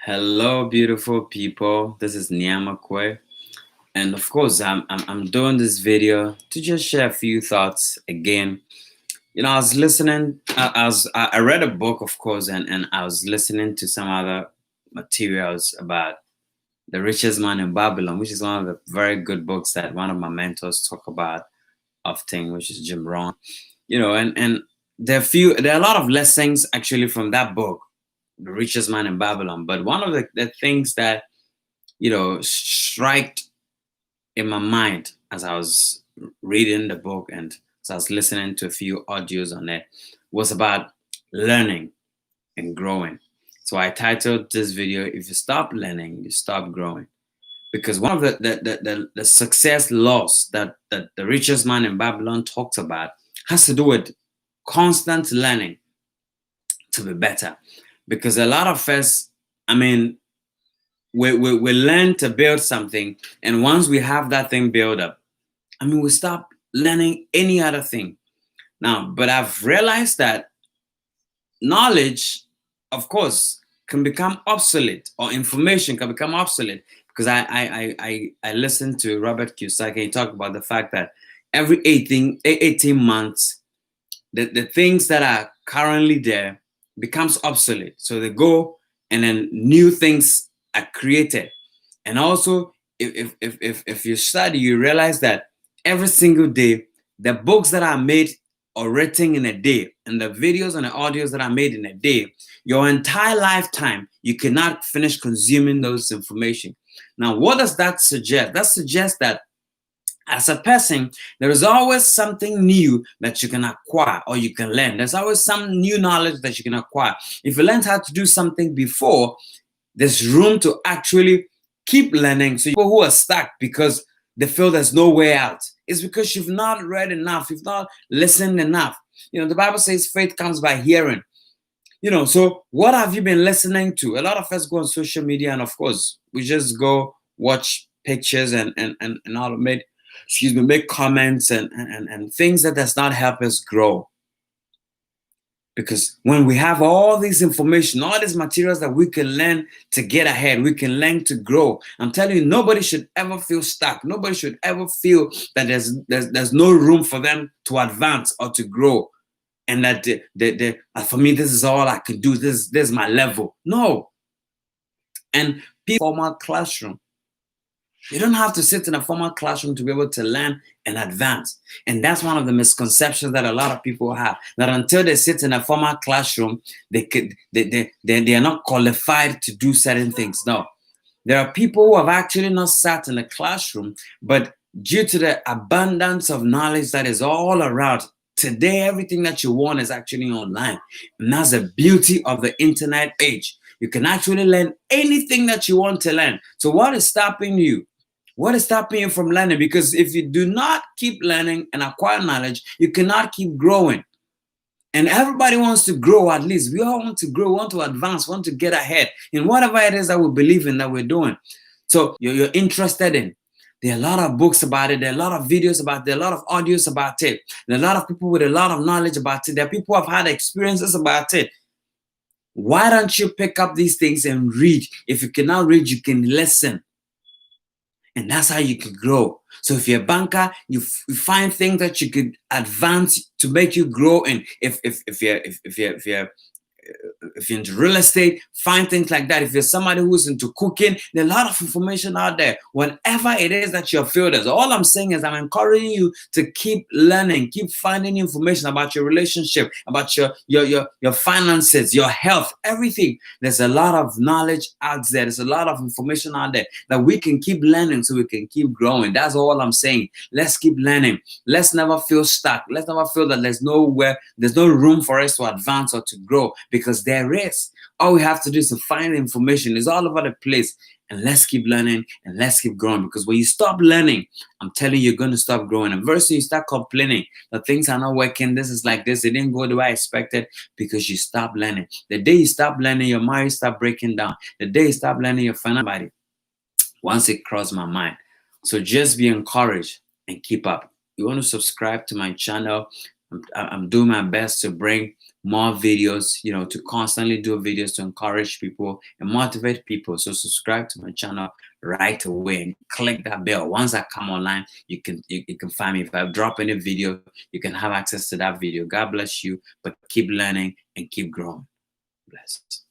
Hello, beautiful people. This is Niamakwe, and of course, I'm doing this video to just share a few thoughts again. I was listening. I read a book, of course, and I was listening to some other materials about the richest man in Babylon, which is one of the very good books that one of my mentors talk about often, which is Jim Rohn. And there are a lot of lessons actually from that book, The Richest Man in Babylon. But one of the things that strike in my mind as I was reading the book and as I was listening to a few audios on it was about learning and growing. So I titled this video, If You Stop Learning, You Stop Growing. Because one of the success laws that the richest man in Babylon talks about has to do with constant learning to be better. Because a lot of us, we learn to build something, and once we have that thing built up, we stop learning any other thing. Now, but I've realized that knowledge, of course, can become obsolete, or information can become obsolete. Because I listened to Robert Kiyosaki, and he talked about the fact that every 18 months, the things that are currently there becomes obsolete. So they go, and then new things are created. And also, if you study, you realize that every single day, the books that are made or written in a day, and the videos and the audios that are made in a day, your entire lifetime, you cannot finish consuming those information. Now, what does that suggest? That suggests that as a person, there is always something new that you can acquire or you can learn. There's always some new knowledge that you can acquire. If you learned how to do something before, there's room to actually keep learning. So people who are stuck because they feel there's no way out, it's because you've not read enough, you've not listened enough. The Bible says faith comes by hearing. So what have you been listening to? A lot of us go on social media, and of course, we just go watch pictures and all make comments and things that does not help us grow. Because when we have all this information, all these materials that we can learn to get ahead, we can learn to grow. I'm telling you, nobody should ever feel stuck. Nobody should ever feel that there's no room for them to advance or to grow. And that for me, this is all I can do. This is my level. No. And formal classroom. You don't have to sit in a formal classroom to be able to learn and advance. And that's one of the misconceptions that a lot of people have, that until they sit in a formal classroom, they are not qualified to do certain things. No. There are people who have actually not sat in a classroom, but due to the abundance of knowledge that is all around, today everything that you want is actually online. And that's the beauty of the internet age. You can actually learn anything that you want to learn. So what is stopping you? What is stopping you from learning? Because if you do not keep learning and acquire knowledge, you cannot keep growing. And everybody wants to grow. At least we all want to grow, want to advance, want to get ahead in whatever it is that we believe in, that we're doing. So you're interested in. There are a lot of books about it. There are a lot of videos about it. There are a lot of audios about it. There are a lot of people with a lot of knowledge about it. There are people who have had experiences about it. Why don't you pick up these things and read? If you cannot read, you can listen. And that's how you can grow. So if you're a banker, you find things that you could advance to make you grow. And if you're into real estate, find things like that. If you're somebody who's into cooking, there's a lot of information out there. Whatever it is that your field is, all I'm saying is I'm encouraging you to keep learning, keep finding information about your relationship, about your finances, your health, everything. There's a lot of knowledge out there. There's a lot of information out there that we can keep learning so we can keep growing. That's all I'm saying. Let's keep learning. Let's never feel stuck. Let's never feel that there's no room for us to advance or to grow, because there is. All we have to do is to find information. It's all over the place. And let's keep learning and let's keep growing. Because when you stop learning, I'm telling you, you're going to stop growing. And very soon you start complaining that things are not working. This is like this. It didn't go the way I expected, because you stop learning. The day you stop learning, your marriage start breaking down. The day you stop learning, your final body. Once it crossed my mind. So just be encouraged and keep up. You want to subscribe to my channel. I'm doing my best to bring more videos, you know, to constantly do videos to encourage people and motivate people. So subscribe to my channel right away and click that bell. Once I come online, you can find me. If I drop any video, you can have access to that video. God bless you, but keep learning and keep growing. Blessed.